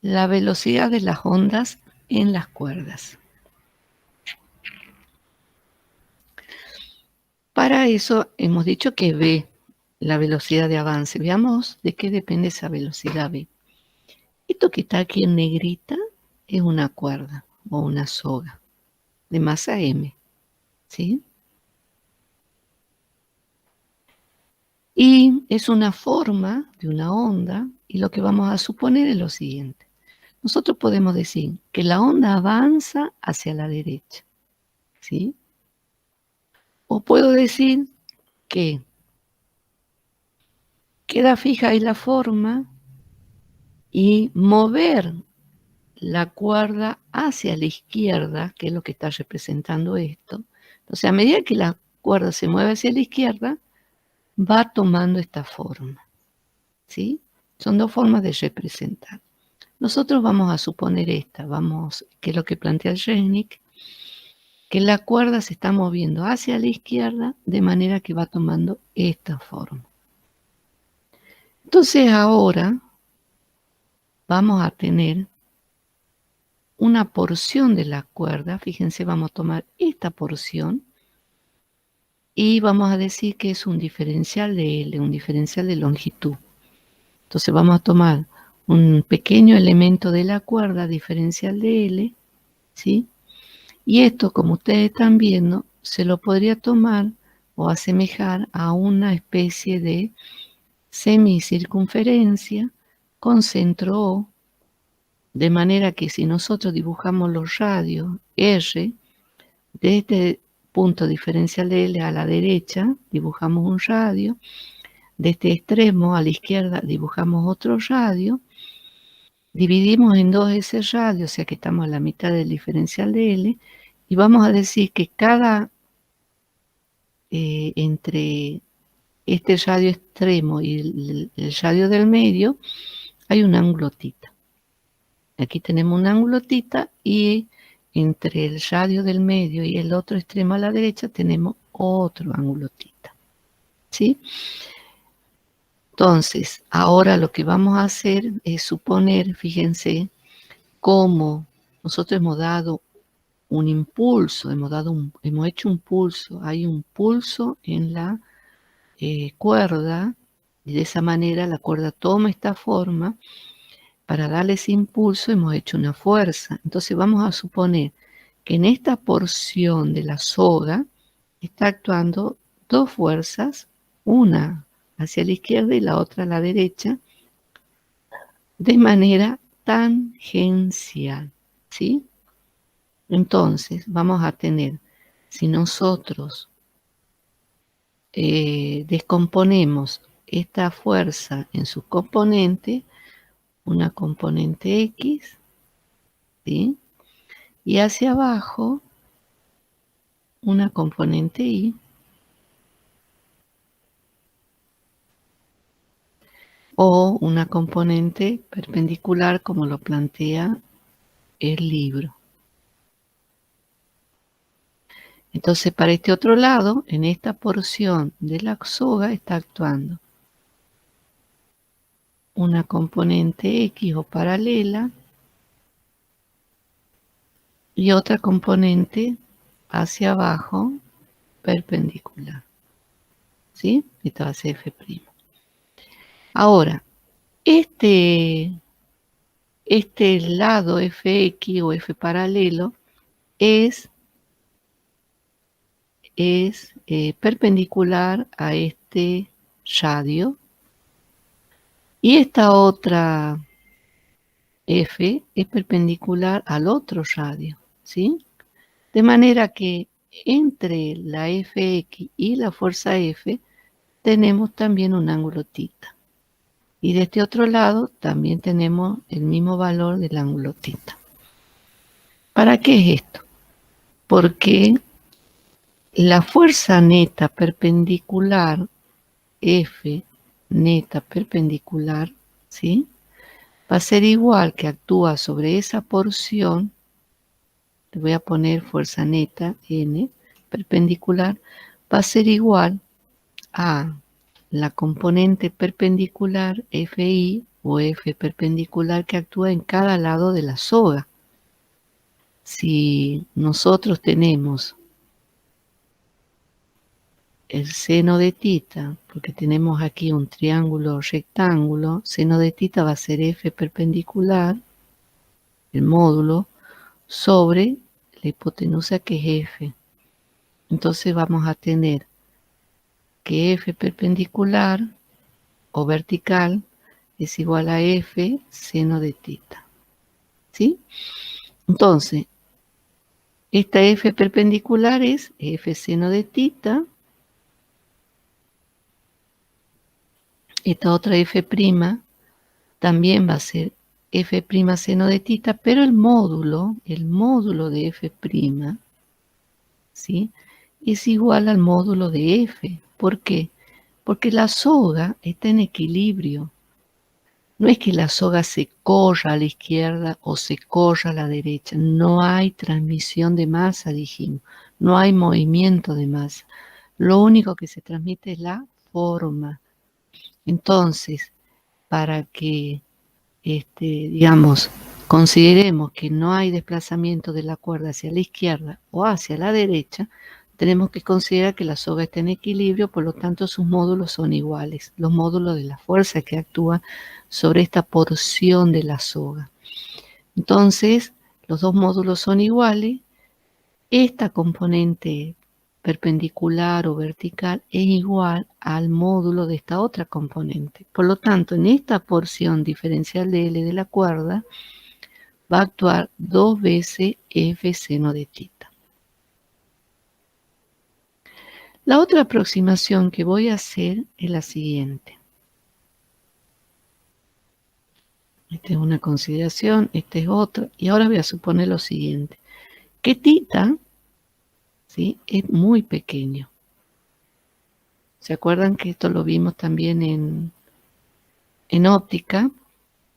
la velocidad de las ondas en las cuerdas. Para eso hemos dicho que v, la velocidad de avance. Veamos de qué depende esa velocidad v. Esto que está aquí en negrita es una cuerda o una soga de masa m, ¿sí? Y es una forma de una onda, y lo que vamos a suponer es lo siguiente. Nosotros podemos decir que la onda avanza hacia la derecha, ¿sí? O puedo decir que queda fija ahí la forma y mover la cuerda hacia la izquierda, que es lo que está representando esto. Entonces, a medida que la cuerda se mueve hacia la izquierda, va tomando esta forma, ¿sí? Son dos formas de representar. Nosotros vamos a suponer esta, que es lo que plantea Resnick, que la cuerda se está moviendo hacia la izquierda de manera que va tomando esta forma. Entonces ahora vamos a tener una porción de la cuerda, fíjense, vamos a tomar esta porción y vamos a decir que es un diferencial de L, un diferencial de longitud. Entonces vamos a tomar un pequeño elemento de la cuerda, diferencial de L, ¿sí? Y esto, como ustedes están viendo, se lo podría tomar o asemejar a una especie de semicircunferencia con centro O, de manera que si nosotros dibujamos los radios R, de este punto diferencial de L a la derecha, dibujamos un radio, de este extremo a la izquierda dibujamos otro radio, dividimos en dos ese radio, o sea que estamos a la mitad del diferencial de L, y vamos a decir que entre este radio extremo y el radio del medio hay un ángulo tita. Aquí tenemos un ángulo tita y entre el radio del medio y el otro extremo a la derecha tenemos otro ángulo tita, ¿sí? Entonces, ahora lo que vamos a hacer es suponer, fíjense, cómo nosotros hemos dado un impulso, hemos hecho un pulso, hay un pulso en la cuerda, y de esa manera la cuerda toma esta forma. Para darle ese impulso hemos hecho una fuerza. Entonces vamos a suponer que en esta porción de la soga está actuando dos fuerzas, una hacia la izquierda y la otra a la derecha, de manera tangencial, ¿sí? Entonces vamos a tener, si nosotros descomponemos esta fuerza en sus componentes, una componente X, ¿sí? Y hacia abajo una componente Y, o una componente perpendicular como lo plantea el libro. Entonces, para este otro lado, en esta porción de la soga está actuando una componente X o paralela y otra componente hacia abajo perpendicular, ¿sí? Esta va a ser F'. Ahora, este lado Fx o F paralelo es perpendicular a este radio, y esta otra F es perpendicular al otro radio, ¿sí? De manera que entre la Fx y la fuerza F tenemos también un ángulo tita. Y de este otro lado también tenemos el mismo valor del ángulo tita. ¿Para qué es esto? Porque la fuerza neta perpendicular F neta perpendicular, ¿sí? Va a ser igual, que actúa sobre esa porción, le voy a poner fuerza neta N perpendicular, va a ser igual a la componente perpendicular FI o F perpendicular que actúa en cada lado de la soga. Si nosotros tenemos el seno de tita, porque tenemos aquí un triángulo rectángulo, seno de tita va a ser F perpendicular, el módulo, sobre la hipotenusa que es F. Entonces vamos a tener que F perpendicular o vertical es igual a F seno de tita. ¿Sí? Entonces, esta F perpendicular es F seno de tita. Esta otra F' también va a ser F' seno de tita, pero el módulo de F', ¿sí? Es igual al módulo de F. ¿Por qué? Porque la soga está en equilibrio. No es que la soga se corra a la izquierda o se corra a la derecha. No hay transmisión de masa, dijimos. No hay movimiento de masa. Lo único que se transmite es la forma. Entonces, para que, digamos, consideremos que no hay desplazamiento de la cuerda hacia la izquierda o hacia la derecha, tenemos que considerar que la soga está en equilibrio, por lo tanto sus módulos son iguales, los módulos de la fuerza que actúa sobre esta porción de la soga. Entonces, los dos módulos son iguales. Esta componente perpendicular o vertical es igual al módulo de esta otra componente. Por lo tanto, en esta porción diferencial de L de la cuerda va a actuar 2 veces F seno de tita. La otra aproximación que voy a hacer es la siguiente. Esta es una consideración, esta es otra, y ahora voy a suponer lo siguiente, que tita, ¿sí?, es muy pequeño. ¿Se acuerdan que esto lo vimos también en óptica?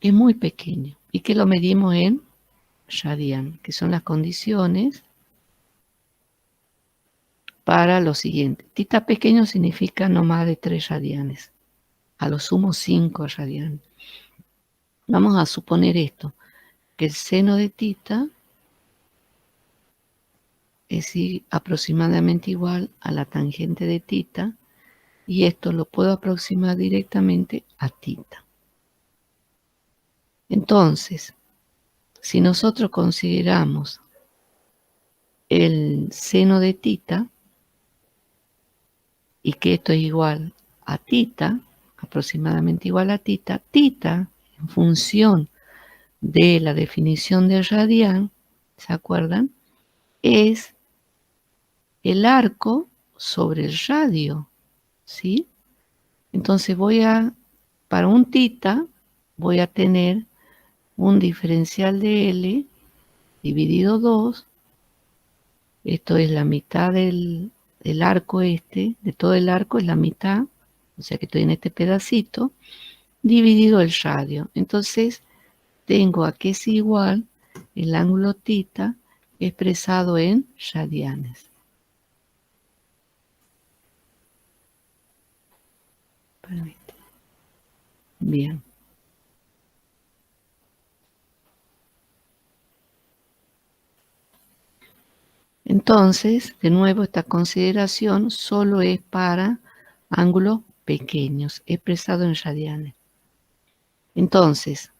Es muy pequeño y que lo medimos en radian, que son las condiciones para lo siguiente. Tita pequeño significa no más de 3 radianes, a lo sumo 5 radianes. Vamos a suponer esto, que el seno de tita es aproximadamente igual a la tangente de tita, y esto lo puedo aproximar directamente a tita. Entonces, si nosotros consideramos el seno de tita y que esto es igual a tita, aproximadamente igual a tita, tita en función de la definición de radian, ¿se acuerdan?, es el arco sobre el radio, ¿sí? Entonces para un tita, voy a tener un diferencial de L dividido 2. Esto es la mitad del arco de todo el arco es la mitad, o sea que estoy en este pedacito, dividido el radio. Entonces tengo a que es igual el ángulo tita expresado en radianes. Bien. Entonces, de nuevo, esta consideración solo es para ángulos pequeños, expresado en radianes. Entonces,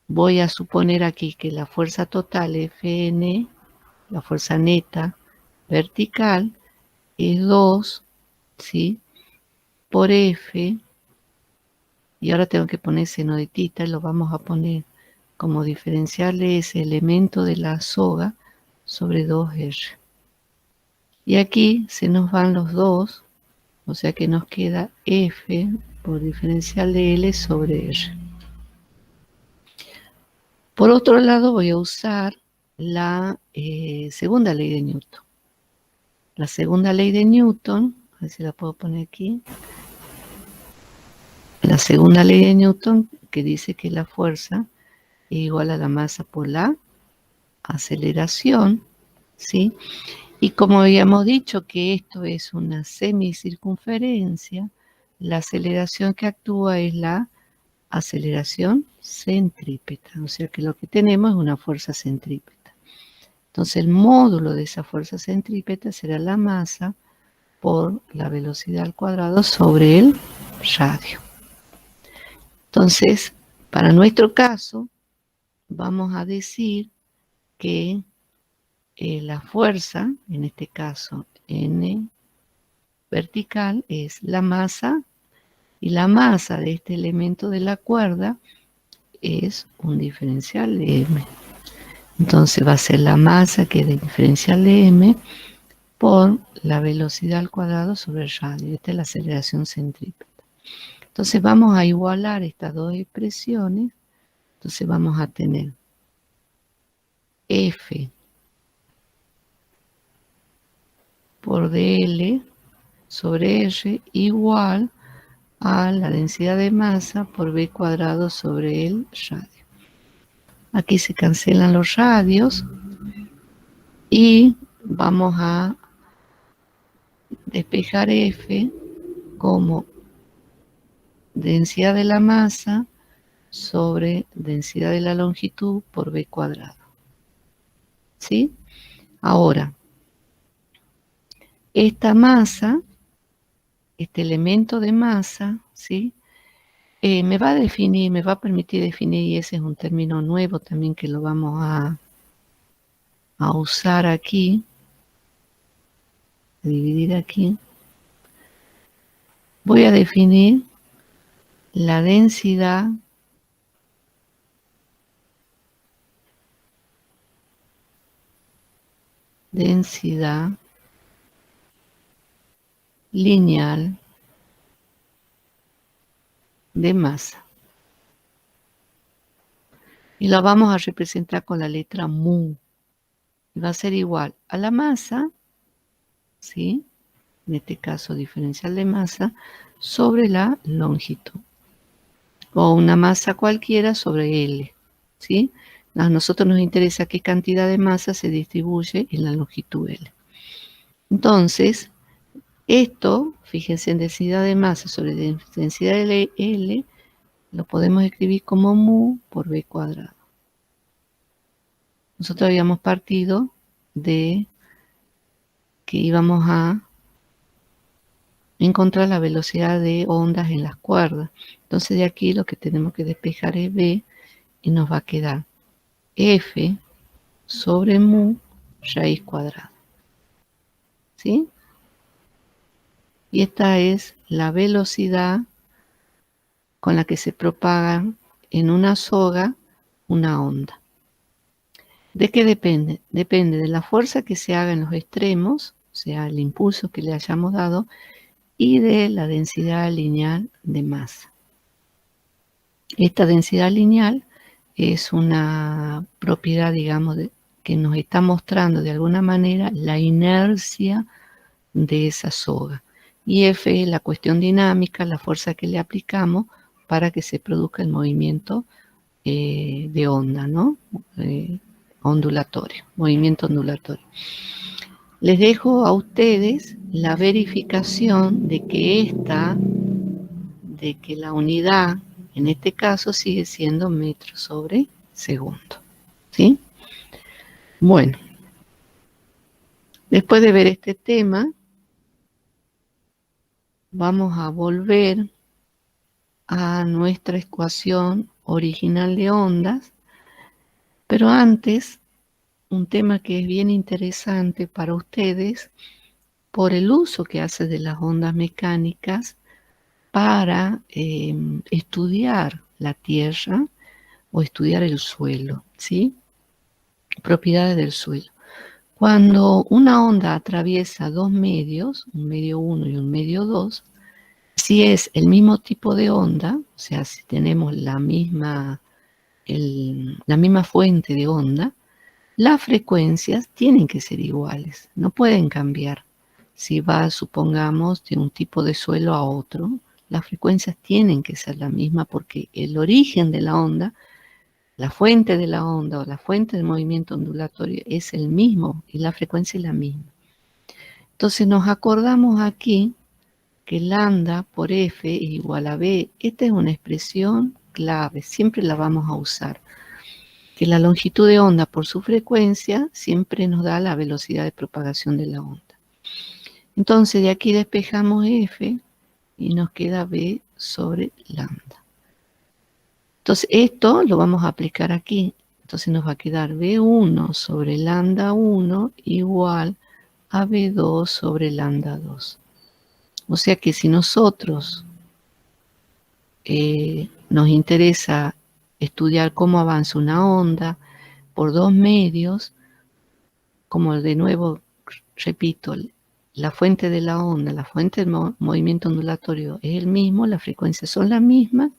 voy a suponer aquí que la fuerza total Fn, la fuerza neta vertical, es 2, ¿sí?, por F, y ahora tengo que poner seno de tita, y lo vamos a poner como diferencial de ese elemento de la soga sobre 2R. Y aquí se nos van los dos, o sea que nos queda F por diferencial de L sobre R. Por otro lado, voy a usar la segunda ley de Newton. La segunda ley de Newton, a ver si la puedo poner aquí. La segunda ley de Newton, que dice que la fuerza es igual a la masa por la aceleración, ¿sí? Y como habíamos dicho que esto es una semicircunferencia, la aceleración que actúa es la aceleración centrípeta. O sea que lo que tenemos es una fuerza centrípeta. Entonces el módulo de esa fuerza centrípeta será la masa por la velocidad al cuadrado sobre el radio. Entonces, para nuestro caso, vamos a decir que la fuerza, en este caso N vertical, es la masa, y la masa de este elemento de la cuerda es un diferencial de M. Entonces va a ser la masa, que es el diferencial de M, por la velocidad al cuadrado sobre el radio. Esta es la aceleración centrípeta. Entonces vamos a igualar estas dos expresiones. Entonces vamos a tener F por dl sobre R igual a la densidad de masa por B cuadrado sobre el radio. Aquí se cancelan los radios y vamos a despejar F como densidad de la masa sobre densidad de la longitud por B cuadrado. ¿Sí? Ahora, esta masa, este elemento de masa, ¿sí? Me va a permitir definir, y ese es un término nuevo también que lo vamos a usar aquí, a dividir aquí. Voy a definir la densidad lineal de masa. Y la vamos a representar con la letra mu. Y va a ser igual a la masa, ¿sí? En este caso diferencial de masa, sobre la longitud. O una masa cualquiera sobre L, ¿sí? A nosotros nos interesa qué cantidad de masa se distribuye en la longitud L. Entonces, esto, fíjense, en densidad de masa sobre densidad de L, lo podemos escribir como mu por B cuadrado. Nosotros habíamos partido de que íbamos a encontrar la velocidad de ondas en las cuerdas. Entonces de aquí lo que tenemos que despejar es B y nos va a quedar F sobre mu raíz cuadrada. ¿Sí? Y esta es la velocidad con la que se propaga en una soga una onda. ¿De qué depende? Depende de la fuerza que se haga en los extremos, o sea, el impulso que le hayamos dado, y de la densidad lineal de masa. Esta densidad lineal es una propiedad, digamos, que nos está mostrando de alguna manera la inercia de esa soga. Y F es la cuestión dinámica, la fuerza que le aplicamos para que se produzca el movimiento de onda, ¿no? Ondulatorio, movimiento ondulatorio. Les dejo a ustedes la verificación de que la unidad, en este caso, sigue siendo metro sobre segundo. ¿Sí? Bueno, después de ver este tema, vamos a volver a nuestra ecuación original de ondas, pero antes, un tema que es bien interesante para ustedes por el uso que hace de las ondas mecánicas para estudiar la Tierra o estudiar el suelo, ¿sí? Propiedades del suelo. Cuando una onda atraviesa dos medios, un medio 1 y un medio 2, si es el mismo tipo de onda, o sea, si tenemos la misma fuente de onda, las frecuencias tienen que ser iguales, no pueden cambiar. Si va, supongamos, de un tipo de suelo a otro, las frecuencias tienen que ser la misma porque el origen de la onda, la fuente de la onda o la fuente del movimiento ondulatorio es el mismo y la frecuencia es la misma. Entonces nos acordamos aquí que lambda por F es igual a B. Esta es una expresión clave, siempre la vamos a usar. Que la longitud de onda por su frecuencia siempre nos da la velocidad de propagación de la onda. Entonces de aquí despejamos F y nos queda B sobre lambda. Entonces esto lo vamos a aplicar aquí. Entonces nos va a quedar B1 sobre lambda 1 igual a B2 sobre lambda 2. O sea que si nosotros nos interesa estudiar cómo avanza una onda por dos medios, como de nuevo repito, la fuente de la onda, la fuente del movimiento ondulatorio es el mismo, las frecuencias son las mismas,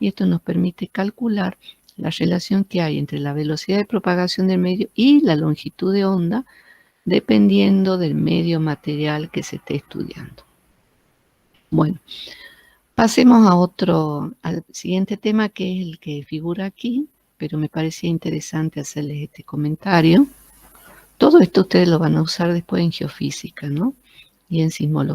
y esto nos permite calcular la relación que hay entre la velocidad de propagación del medio y la longitud de onda, dependiendo del medio material que se esté estudiando. Bueno, pasemos al siguiente tema, que es el que figura aquí, pero me parecía interesante hacerles este comentario. Todo esto ustedes lo van a usar después en geofísica, ¿no? Y en sismología.